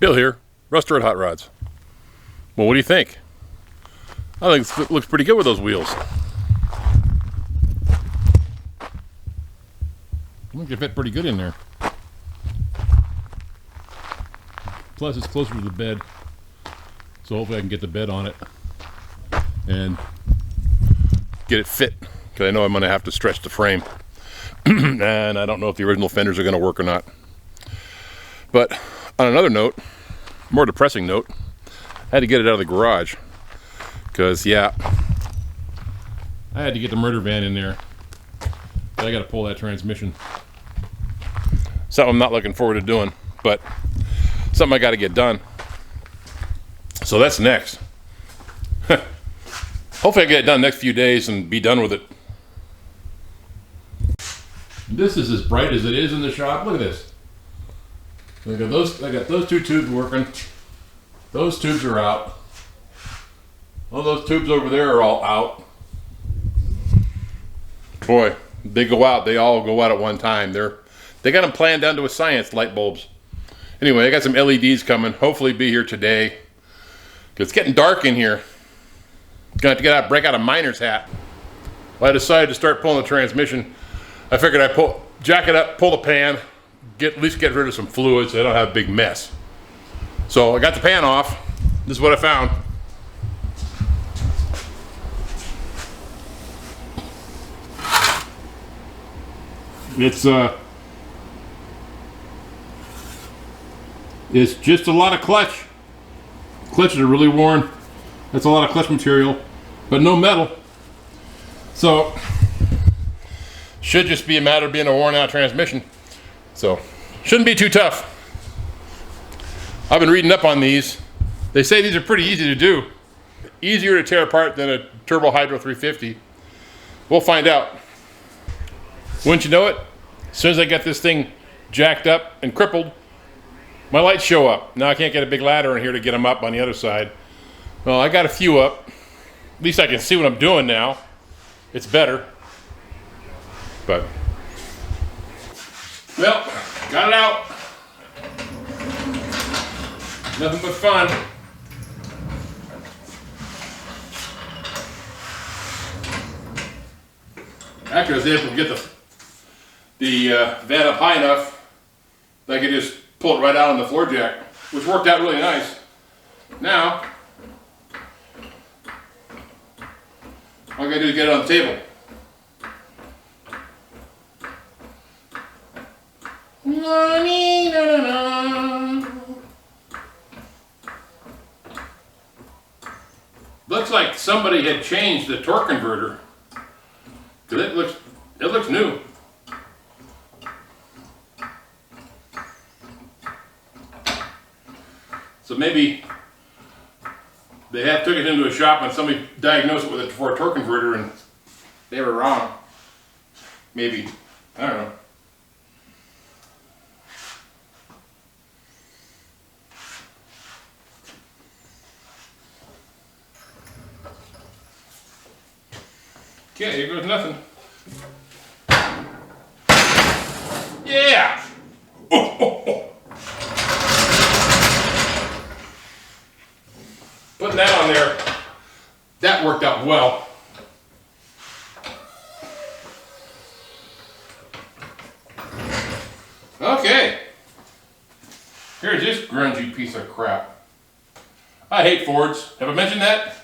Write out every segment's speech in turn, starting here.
Bill here, Rusted Hot Rods. Well, what do you think? I think it looks pretty good with those wheels. I think they fit pretty good in there. Plus, it's closer to the bed, so hopefully I can get the bed on it and get it fit, because I know I'm going to have to stretch the frame. And I don't know if the original fenders are going to work or not. But on another note, more depressing note, I had to get it out of the garage because, yeah, I had to get the murder van in there. But I got to pull that transmission. Something I'm not looking forward to doing, but something I got to get done. So that's next. Hopefully I get it done next few days and be done with it. This is as bright as it is in the shop. Look at this. I got those two tubes working. Those tubes are out. All those tubes over there are all out. Boy, they go out. They all go out at one time. They got them planned down to a science, light bulbs. Anyway, I got some LEDs coming. Hopefully be here today. It's getting dark in here. Gonna have to break out a miner's hat. Well, I decided to start pulling the transmission. I figured I'd jack it up, pull the pan, at least get rid of some fluids so I don't have a big mess. So I got the pan off. This is what I found. It's just a lot of clutch. Clutches are really worn. That's a lot of clutch material, but no metal. So should just be a matter of being a worn out transmission. So shouldn't be too tough. I've been reading up on these. They say these are pretty easy to do. Easier to tear apart than a Turbo Hydro 350. We'll find out. Wouldn't you know it? As soon as I get this thing jacked up and crippled, my lights show up. Now I can't get a big ladder in here to get them up on the other side. Well, I got a few up. At least I can see what I'm doing now. It's better. But, well, got it out. Nothing but fun. Actually, I was able to get the van up high enough that I could just pull it right out on the floor jack, which worked out really nice. Now, all I gotta do is get it on the table. Looks like somebody had changed the torque converter, because it looks new. So maybe they took it into a shop and somebody diagnosed it for a torque converter and they were wrong. Maybe. I don't know. Okay, here goes nothing. Yeah! Putting that on there, that worked out well. Okay. Here's this grungy piece of crap. I hate Fords. Have I mentioned that?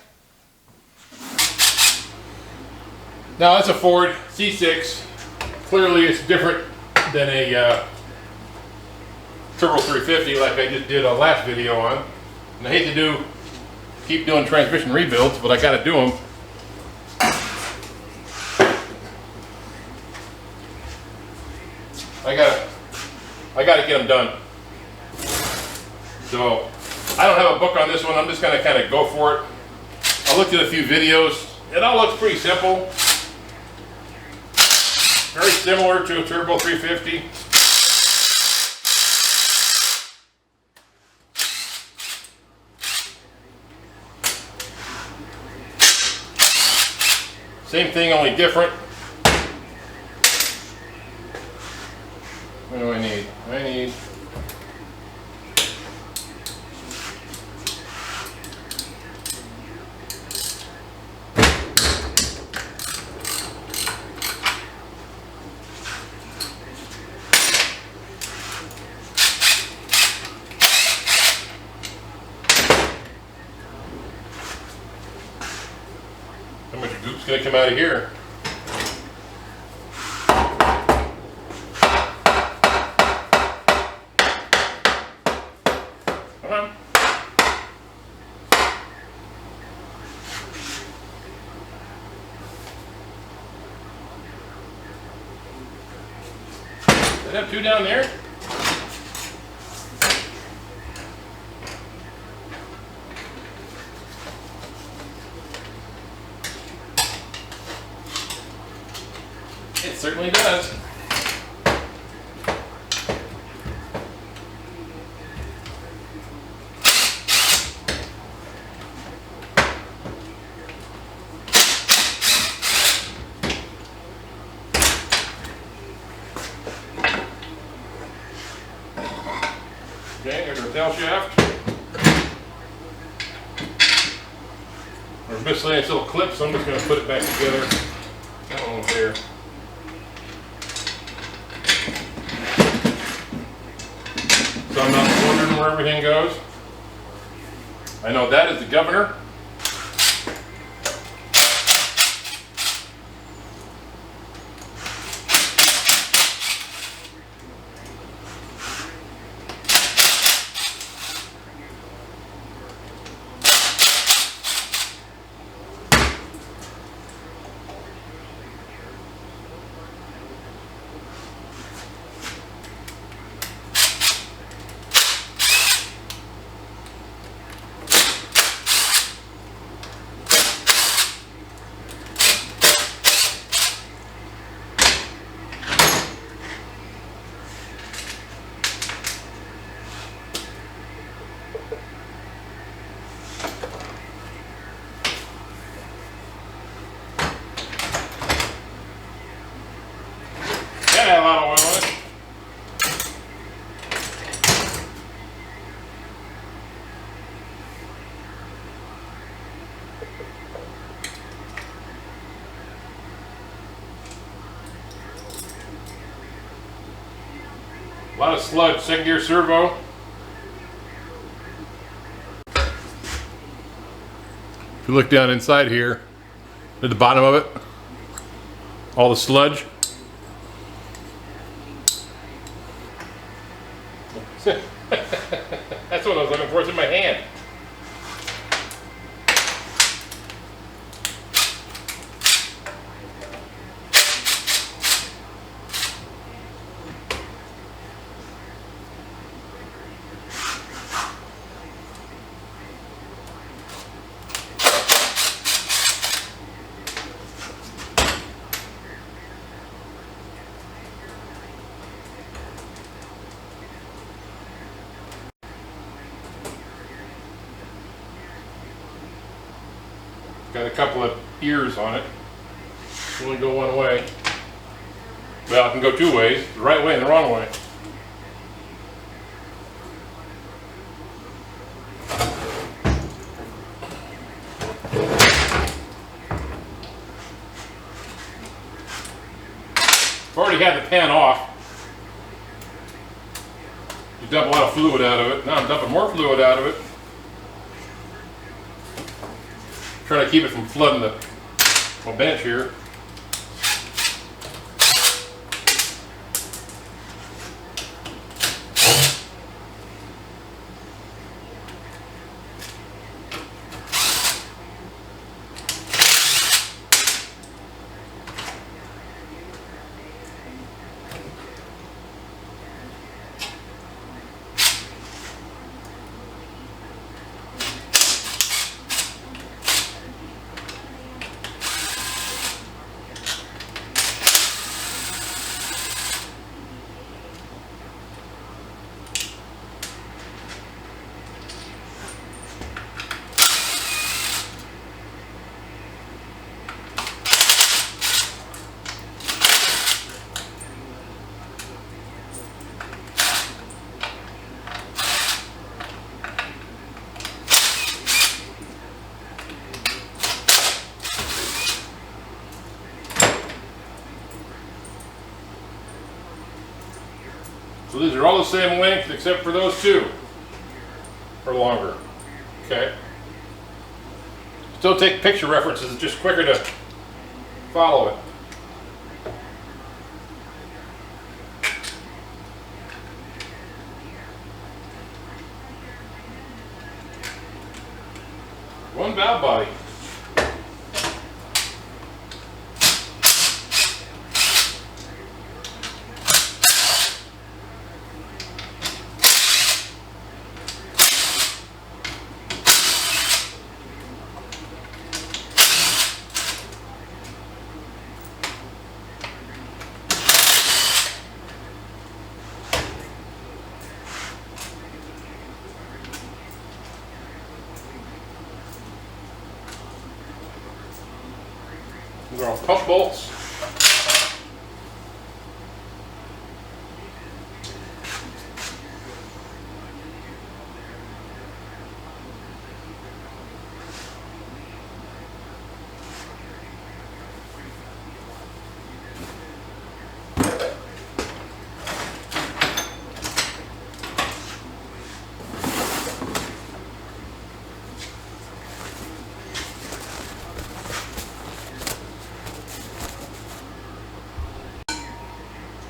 Now that's a Ford C6. Clearly it's different than a Turbo 350 like I just did a last video on. And I hate to keep doing transmission rebuilds, but I gotta do them. I gotta get them done. So I don't have a book on this one. I'm just gonna kind of go for it. I looked at a few videos. It all looks pretty simple. Very similar to a Turbo 350. Same thing, only different. What do I need? I need It's going to come out of here. Come on. Did I have 2 down there? It certainly does. Okay, here's our tail shaft. There's miscellaneous little clips, so I'm just going to put it back together. That one was there. So I'm not wondering where everything goes. I know that is the governor. That had a lot of oil in it. A lot of sludge, 2nd gear servo. If you look down inside here, at the bottom of it, all the sludge. That's what I was looking for. It's in my hand. Got a couple of ears on it. Only go one way. Well, it can go 2 ways, the right way and the wrong way. I've already had the pan off. You dump a lot of fluid out of it. Now I'm dumping more fluid out of it. Trying to keep it from flooding my bench here. So these are all the same length except for those 2 are longer. Okay. Still take picture references, it's just quicker to follow it. One valve body. These are all pump bolts.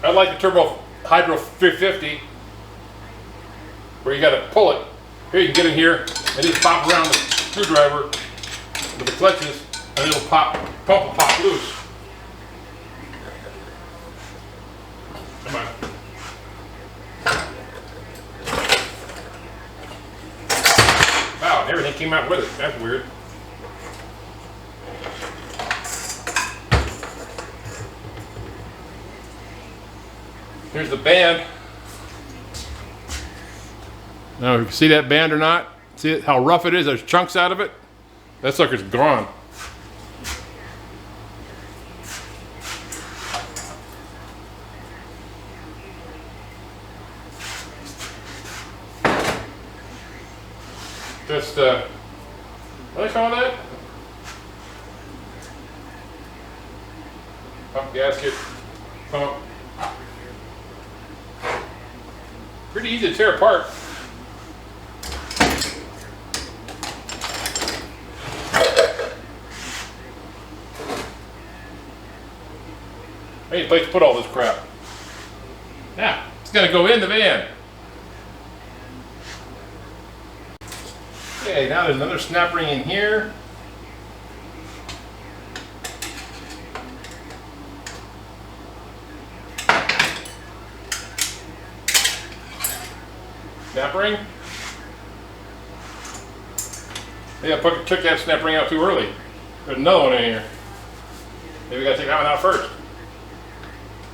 I like the Turbo Hydro 350 where you got to pull it. Here you can get in here and just pop around the screwdriver with the clutches and it'll pump will pop loose. Come on. Wow, and everything came out with it. That's weird. Here's the band. Now, you can see that band or not? See how rough it is? There's chunks out of it. That sucker's gone. Just, what do they call that? Pump gasket. Pump. Pretty easy to tear apart. I need a place to put all this crap. Now, it's going to go in the van. Okay, now there's another snap ring in here. Snap ring. Yeah, I took that snap ring out too early. There's another one in here. Maybe we gotta take that one out first.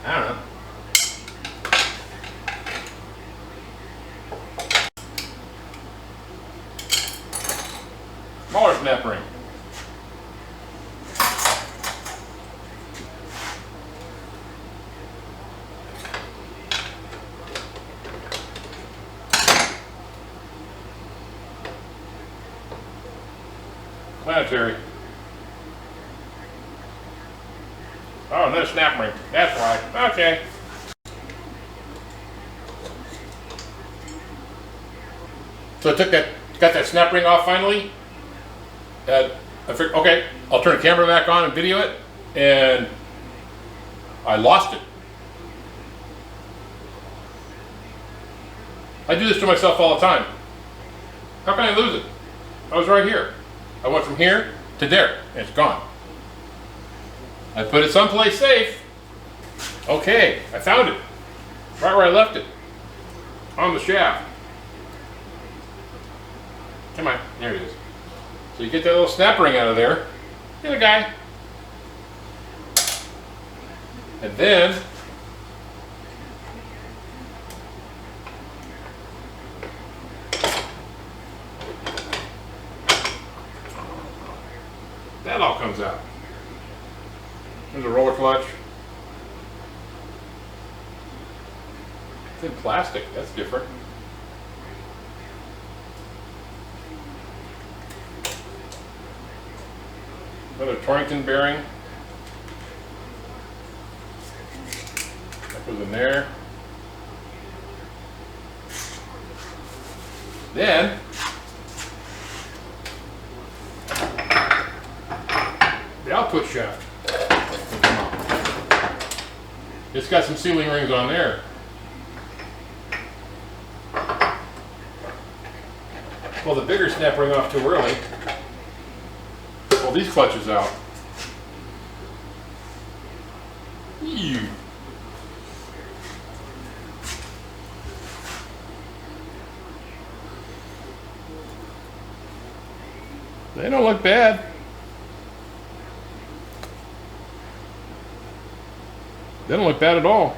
I don't know. Smaller snap ring. Planetary. Oh, another snap ring. That's why. Okay. So I got that snap ring off finally. I figured, okay, I'll turn the camera back on and video it, and I lost it. I do this to myself all the time. How can I lose it? I was right here. I went from here to there, and it's gone. I put it someplace safe. Okay, I found it. Right where I left it. On the shaft. Come on, there it is. So you get that little snap ring out of there. Get a guy. And then that all comes out. There's a roller clutch. It's in plastic, that's different. Another Torrington bearing. That goes in there. Then the output shaft. It's got some sealing rings on there. Well, the bigger snap ring off too early. Well, these clutches out. Ew. They don't look bad. They don't look bad at all.